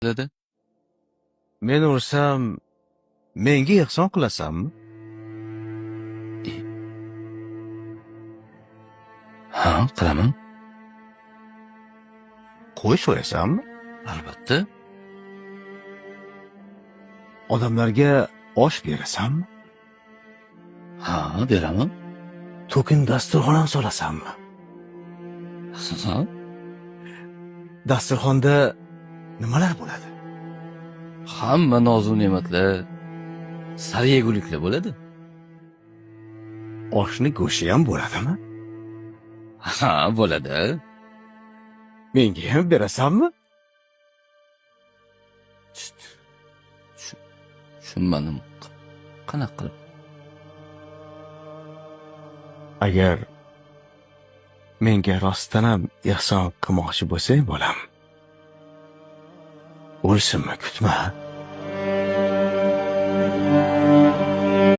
dedi. Men ursam, menga ehson qilasanmi? Ha, qilaman. Qo'y so'yasanmi? Albatta. Odamlarga osh berasanmi? Ha, beraman. To'kin dasturxon ham solasanmi? Ha, Dasturxonda nimalar bo'ladi? hamma nozu ne'matlar, sar yeguliklar bo'ladi. Oshni go'shti ham bo'ladimi? Ha, bo'ladi. Menga ham berasanmi? Tushunmadim. Qanaqa qilib? Agar menga rostdan ham ehson qilmoqchi bo'lsang, bolam, o'lsinmi kutma.